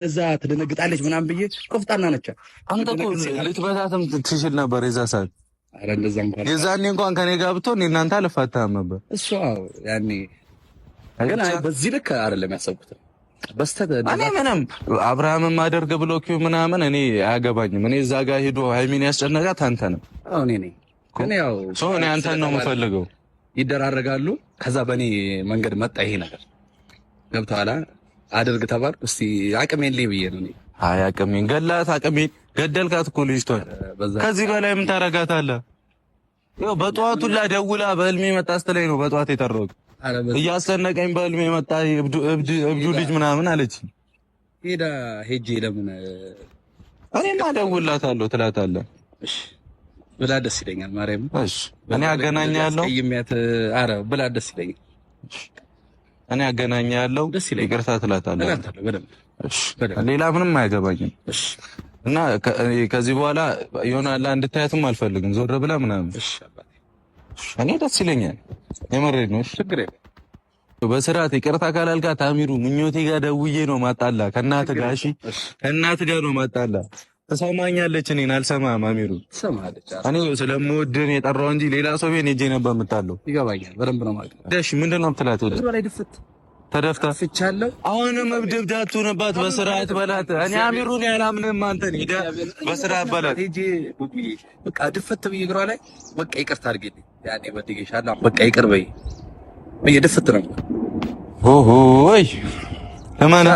እዛ ትደነግጣለች ምናምን ብዬ ቆፍጣና ነች። አንተ እኮ ልትበታትም ትችል ነበር የዛ ሰዓት። አረ እንደዛ እንኳን የዛኔ እንኳን ከኔ ጋር ብትሆን እናንተ አልፋታም ነበር። እሷ ያኔ ግን በዚህ ልክ አይደለም ያሰብኩት። እኔ ምንም አብርሃምን ማደርግ ብሎ ኪው ምናምን እኔ አያገባኝም። እኔ እዛ ጋር ሄዶ ሃይሚን ያስጨነቃት አንተ ነው። አዎ እኔ ነኝ። ግን ያው እኔ አንተን ነው የምፈልገው። ይደራረጋሉ። ከዛ በእኔ መንገድ መጣ ይሄ ነገር ገብቶሃል። አድርግ ተባልኩ። እስቲ አቅሜን ላይ ብዬ ነው። አይ አቅሜን ገላት፣ አቅሜን ገደልካት እኮ ልጅቷን። ከዚህ በላይ ምን ታረጋታለህ? ያው በጠዋቱ ላ ደውላ በህልሜ መጣ ስትለኝ ነው በጠዋት የጠራሁት። እያስጨነቀኝ በህልሜ መጣ እብዱ ልጅ ምናምን አለች። ሄጄ ለምን እኔማ እደውልላታለሁ ትላታለህ። እሺ ብላ ደስ ይለኛል። ማርያም እሺ እኔ አገናኛለሁ። አረ ብላ ደስ ይለኛል። እኔ አገናኛለሁ። ይቅርታ ትላታለህ። እሺ ሌላ ምንም አያገባኝም። እሺ እና ከዚህ በኋላ ይሆናል እንድታያትም አልፈልግም። ዞር ብላ ምናምን። እሺ እኔ ደስ ይለኛል። የመረድ ነው። ችግር የለም። በስርዓት ይቅርታ ካላልካት አሚሩ ምኞቴ ጋር ደውዬ ነው ማጣላ ከእናትህ ጋር። እሺ ከእናትህ ጋር ነው ማጣላ። ተሰማኛለች። እኔን አልሰማም። አሚሩ ትሰማለች። እኔ ስለምወድህ የጠራው እንጂ ሌላ ሰው ቤት ሄጄ ነበር የምታለው። ይገባኛል። በደንብ ነው ማለት ነው። እሺ ምንድን ነው የምትላት? ወደ ላይ ድፍት ተደፍታ ፍቻለሁ። አሁንም እብድብዳቱ ነባት። በስርዓት በላት። እኔ አሚሩን ያላምንም። አንተን ሄዳ በስርዓት በላት። ሄጄ በቃ ድፍት ብዬ እግሯ ላይ በቃ ይቅርታ አድርጌልኝ ያኔ በድጌሻለሁ በቃ ይቅር በይ ብዬ ድፍት ነው። ኦሆይ ለማና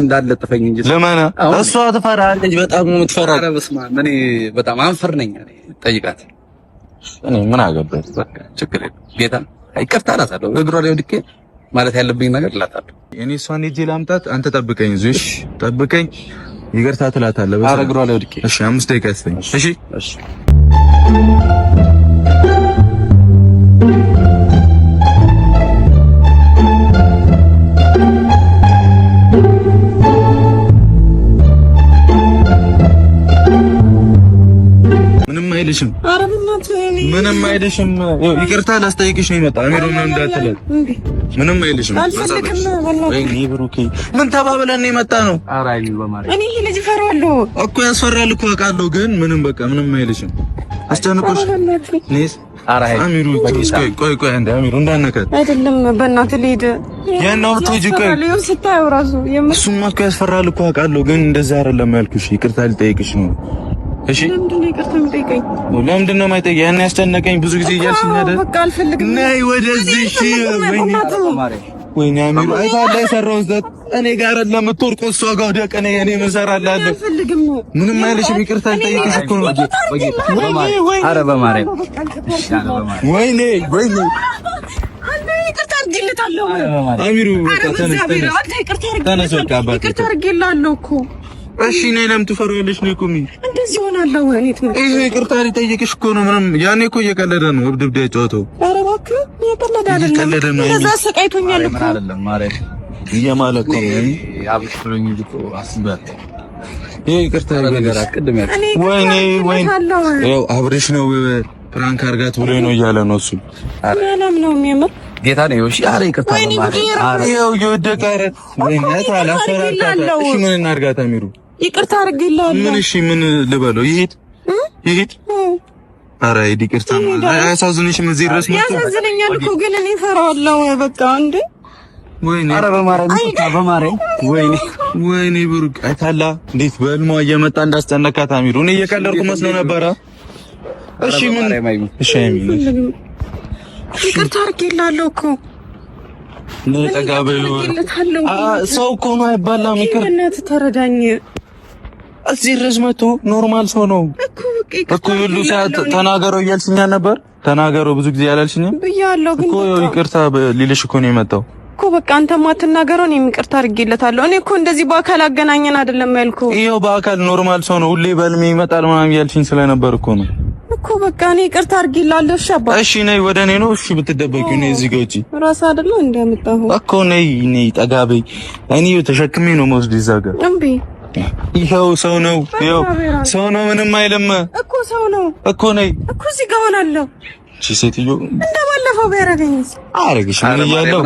እንዳለጥፈኝ እንጂ ለማና እሷ ትፈራለች። በጣም ነው የምትፈራ። ኧረ በስመ አብ እኔ በጣም አንፈር ነኝ። እኔ ጠይቃት። እኔ ምን አገባኝ። በቃ ችግር የለም። ጌታ ይቅርታ እላታለሁ። እግሯ ላይ ወድቄ ማለት ያለብኝ ነገር እላታለሁ። እኔ እሷን ሄጄ ላምጣት። አንተ ጠብቀኝ። እሺ ጠብቀኝ። ይቅርታ ትላታለህ። ኧረ እግሯ ላይ ወድቄ። እሺ 5 ደቂቃ ያስፈኝ። እሺ እሺ ምንም አይልሽም። ይቅርታ ላስጠይቅሽ ነው የመጣ አሚሩ ነው እንዳትለት። ምንም አይልሽም። ወይኔ ብሩኬ ምን ተባብለን የመጣ ነው? እኔ ይሄ ልጅ ፈራለሁ እኮ ያስፈራል እኮ አውቃለሁ። ግን ምንም በቃ ምንም አይልሽም። አስጨንቆሽ ነስ አሚሩ ቆይ አንዴ አሚሩ እንዳነካት አይደለም። በእናትህ ልሂድ ያናው ትውጂ ቆይ ስታየው ራሱ እሱማ እኮ ያስፈራል እኮ አውቃለሁ። ግን እንደዛ አይደለም ያልኩሽ። ይቅርታ ልጠይቅሽ ነው። እሺ ለምንድነው ይቅርታ የምጠይቀኝ? ለምንድነው የማይጠይቀኝ? ያን ያስጨነቀኝ ብዙ ጊዜ እያልሽኝ አይደል? በቃ አልፈልግም። ነይ ወደዚህ። እሺ ወይኔ አሚሩ አይታለ የሰራውን ዘት እኔ ጋር ለምትወርቆ እሷ ጋር ወደቀ። እኔ ምን እሰራላለሁ? አልፈልግም። ምንም አይልሽም። ይቅርታ ልጠይቅሽ እኮ ነው። ኧረ በማርያም ወይኔ ይቅርታ አድርጌልሃለሁ አሚሩ። ተነስ በቃ ይቅርታ አድርጌልሃለሁ እኮ። እሺ ነይ። ለምን ትፈሪያለሽ? ነይ ቁሚ። እንደዚህ ሆናለሁ እኔ ይሄ ይቅርታ ሊጠይቅሽ እኮ ነው። ምንም ያኔ እኮ እየቀለደ ነው። እብድብዳ ያጫወተው። ኧረ እባክህ እየቀለደ አይደለም። እንደዛ ሰቃይቶኛል እኮ አይደለም ማለት እየማለቅ ነው። አብሽ ብሎኝ እኮ አስበት ይሄ ይቅርታ ነገር አትቀድም ያለ ወይኔ ያው አብሬሽ ነው ፕራንክ አርጋት ብሎ ነው እያለ ነው እሱ። አላም ነው የሚያምር ጌታ ነው። እሺ አረ ይቅርታ ማለት ይኸው እየወደቀ ኧረ ወይኔ ታላፈራታ። እሺ ምን እናርጋት አሚሩ? ይቅርታ አድርጌልሃለሁ። ምን እሺ ምን ልበለው? ይሄድ ኧረ ይቅርታ ነው። አያሳዝንሽም? እዚህ ድረስ መጥቶ ያሳዝነኛል እኮ ግን እኔ እፈራዋለሁ። በቃ እንዴ ወይኔ ኧረ በማርያም ወይኔ ብሩክ አይታላ እንዴት በህልሟ እየመጣ እንዳስጨነቃት አሚሩ። እኔ እየቀለድኩ መስሎ ነበረ። እሺ ምን እሺ ይቅርታ አድርጌልሃለሁ እኮ ለጠጋበሉ ሰው እኮ ነው አይባላም። ይቅር እናትህ ተረዳኝ። እዚህ ድረስ መጥቶ ኖርማል ሰው ነው እኮ ሁሉ ሰዓት ተናገረው እያልሽኝ ነበር። ተናገረው ብዙ ጊዜ ያላልሽኝ ብያለሁ። ግን እኮ ይቅርታ ሊልሽ እኮ ነው የመጣው እኮ በቃ አንተ ማትናገረው እኔም ይቅርታ አድርጌለታለሁ። እኔ እኮ እንደዚህ በአካል አገናኘን አይደለም ያልኩህ። ይኸው በአካል ኖርማል ሰው ነው። ሁሌ በህልሜ ይመጣል ምናምን እያልሽኝ ስለነበር እኮ ነው እኮ በቃ እኔ ይቅርታ አድርጌልሃለሁ። እሺ አባ እሺ ነይ ወደ እኔ ነው። እሺ ብትደበቂው ነይ እዚህ ጋር ውጪ ራስህ አይደለም እንደምጣሁ እኮ ነይ ጠጋ በይ። እኔ ተሸክሜ ነው የምወስድ እዛ ጋር እምቢ። ይኸው ሰው ነው ነው። ምንም አይልም እኮ ሰው ነው እኮ ነይ እኮ እዚህ ጋር ሆናለሁ። እሺ ሴትዮ እንደባለፈው ቢያረገኝስ አረግሽ ምን እያለሁ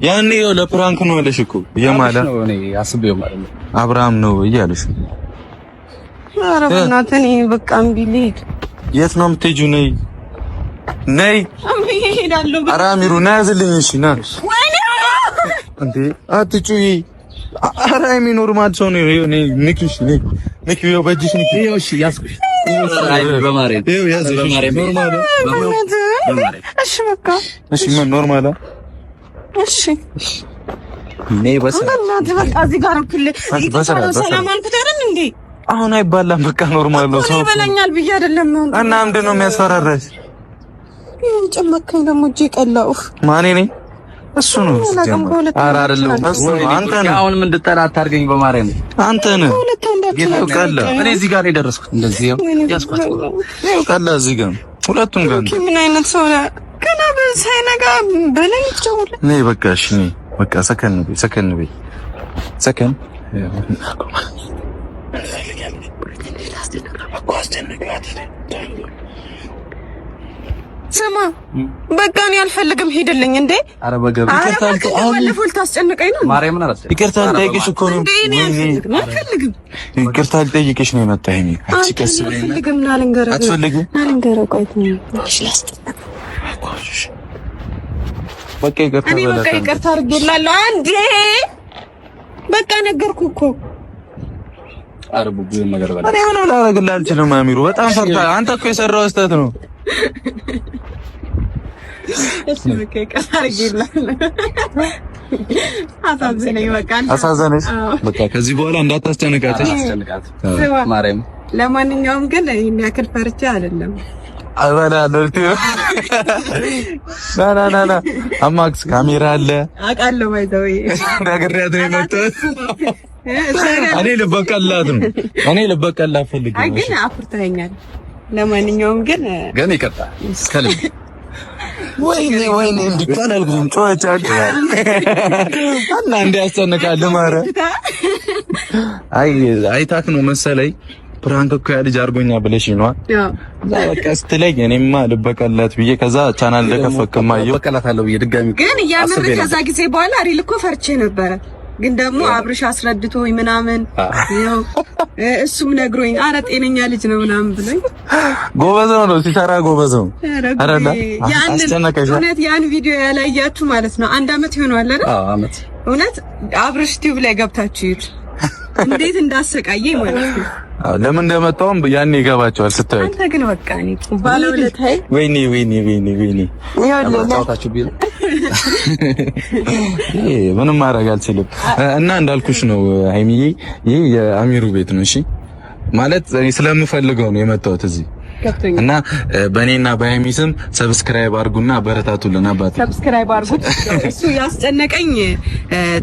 ያኔ ለፕራንክ ነው አለሽ እኮ የማለ ነው እኔ አስቤው ማለት ነው አብርሃም ነው እያለሽ። ኧረ በእናትህ እኔ በቃ እምቢ ልሂድ። የት ነው የምትሄጂው? ነይ ነይ። እምቢ እሄዳለሁ። ኧረ አሚሩ ና ያዝልኝ። እሺ ና። ወይኔ እንዴ አትጩይ። ኧረ ሃይሚ ኖርማል ሰው ነው። ነይ ንኪሽ። ነይ ንኪ። ይኸው በእጅሽ ንኪ። ይኸው እሺ ያዝኩሽ። በማርያም ይኸው ያዝሽ። ኖርማል እሺ በቃ እሺ ምን ኖርማል እሺ ነይ በእናትህ በቃ እዚህ ጋር ሰላም አልኩት አይደል እንዴ? አሁን አይባላም። በቃ ኖርማል ነው። ሰው ይበላኛል ብዬ አይደለም ነው። እና ምንድን ነው የሚያስፈራራሽ? ጨመከኝ ደግሞ እጄ ቀላው። ማን ነኝ? እሱ ነው። ኧረ አይደለም እሱ ነው። አንተ ነህ። አሁን ምን እንድጠላ አታርገኝ በማርያም። አንተ ነህ። ይኸው ቀላ። እኔ እዚህ ጋር ነው የደረስኩት። እንደዚህ ያስኳት። ይኸው ቀላ እዚህ ጋር ሁለቱም ጋር። ምን አይነት ሰው ነህ? ገና ሳይነጋ በለኝ ይጨውል። ነይ በቃ እሺ ነይ በቃ። ሰከን በይ ሰከን በይ ሰከን። ስማ በቃ እኔ አልፈልግም፣ ሂድልኝ። እንዴ ኧረ በገብ ባለፈው ልታስጨንቀኝ ነው። ማርያምን አላስጨ ይቅርታ ልጠይቅሽ እኮ ነው። አልፈልግም። ይቅርታ ልጠይቅሽ ነው የመጣኸኝ። አንቺ ከስ ብለኝ አልፈልግም። ናልንገረው አትፈልግም? ናልንገረው ቆይት ነው ላስጨንቅ። በቃ ይቅርታ እኔ በቃ ይቅርታ አድርጌላለሁ። አንዴ በቃ ነገርኩህ እኮ። ኧረ ቡቡ ነገር በላ። እኔ ምን ላደርግልህ አልችልም። አሚሩ በጣም ፈርታ። አንተ እኮ የሰራው ስህተት ነው። እሺ በቃ ይቅርታ አድርጌላለሁ። አሳዘነኝ። በቃ አሳዘነሽ። በቃ ከዚህ በኋላ እንዳታስጨንቃት። ማርያም ለማንኛውም ግን ይሄን ያክል ፈርቼ አይደለም። አበላለሁ። ና አማክስ ካሜራ አለ አውቃለሁ። ባይዘው ነግሬያት ነው የመጣሁት። እኔ ልበቀላት ነው። እኔ ልበቀላት ፈልጌ ነው። አይ ግን አፍርተኸኛል። ለማንኛውም ግን ይቅርታ ከልብ ወይኔ እንዲቆን አልኩኝ። ጮኸቻል እና እንዲያስጨንቃል ማረ አይታክ ነው መሰለኝ። ፕራንክ እኮ ያ ልጅ አድርጎኛ ብለሽ ነው። በቃ ስትለኝ እኔማ ልበቀላት ብዬ ከዛ ቻናል ለከፈከማ ልበቀላታለሁ ብዬ ድጋሚ ግን ያምር ከዛ ጊዜ በኋላ ሪል እኮ ፈርቼ ነበረ። ግን ደግሞ አብርሽ አስረድቶኝ ምናምን ያው እሱም ነግሮኝ አረ ጤነኛ ልጅ ነው ምናምን ብሎኝ ጎበዝ ነው ሲሰራ ጎበዝ ነው። አረዳ እውነት ያን ቪዲዮ ያላያችሁ ማለት ነው 1 አመት ይሆናል አይደል? አዎ አመት። እውነት አብርሽ ቲዩብ ላይ ገብታችሁ ይዩት እንዴት እንዳሰቃየኝ ማለት ነው። ለምን እንደመጣውም ያኔ ይገባቸዋል ስታዩት። አንተ ግን በቃ እኔ ባለውለታይ ወይኔ ታውታችሁ ቢል ምንም ማድረግ አልችልም። እና እንዳልኩሽ ነው ሃይሚዬ፣ ይሄ የአሚሩ ቤት ነው። እሺ ማለት ስለምፈልገው ነው የመጣሁት እዚህ እና በእኔና በሃይሚ ስም ሰብስክራይብ አድርጉና በረታቱልን። አባቴ ሰብስክራይብ አድርጉት። እሱ ያስጨነቀኝ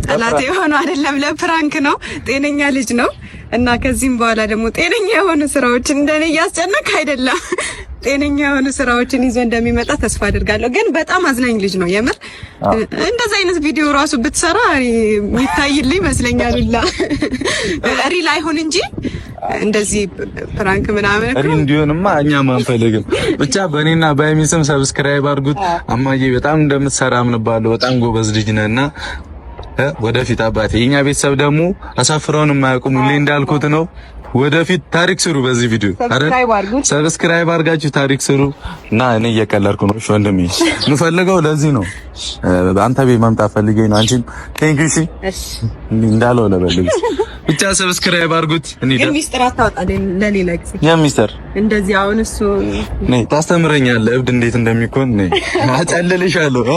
ጠላት የሆነው አይደለም፣ ለፕራንክ ነው። ጤነኛ ልጅ ነው እና ከዚህም በኋላ ደግሞ ጤነኛ የሆኑ ስራዎችን እንደኔ እያስጨነቀ አይደለም፣ ጤነኛ የሆኑ ስራዎችን ይዞ እንደሚመጣ ተስፋ አድርጋለሁ። ግን በጣም አዝናኝ ልጅ ነው የምር። እንደዚህ አይነት ቪዲዮ ራሱ ብትሰራ የሚታይልኝ ይመስለኛል። ሪል አይሆን እንጂ እንደዚህ ፕራንክ ምናምን እኮ እንዲሆንማ እኛም አንፈልግም። ብቻ በእኔና በሃይሚ ስም ሰብስክራይብ አድርጉት። አማዬ በጣም እንደምትሰራ አምንባለሁ። በጣም ጎበዝ ልጅ ነህና ወደፊት አባቴ የኛ ቤተሰብ ደግሞ አሳፍረውን የማያውቁም። ሁሌ እንዳልኩት ነው። ወደፊት ታሪክ ስሩ። በዚህ ቪዲዮ ሰብስክራይብ አድርጋችሁ ታሪክ ስሩ እና እኔ እየቀለድኩ ነው። እሺ ወንድሜ እንፈልገው ለዚህ ነው አንተ ቤት መምጣት ፈልጌ ነው። አንቺም ቴንክ ዩ። እሺ እንዳለው ለበልኝ ብቻ ሰብስክራይብ አድርጉት። ግን ሚስጥር አታውጣ ለሌላ ጊዜ። ያ ሚስጥር እንደዚህ አሁን እሱ ነይ ታስተምረኛለህ እብድ እንዴት እንደሚኮን ነይ አጨልልሻለሁ።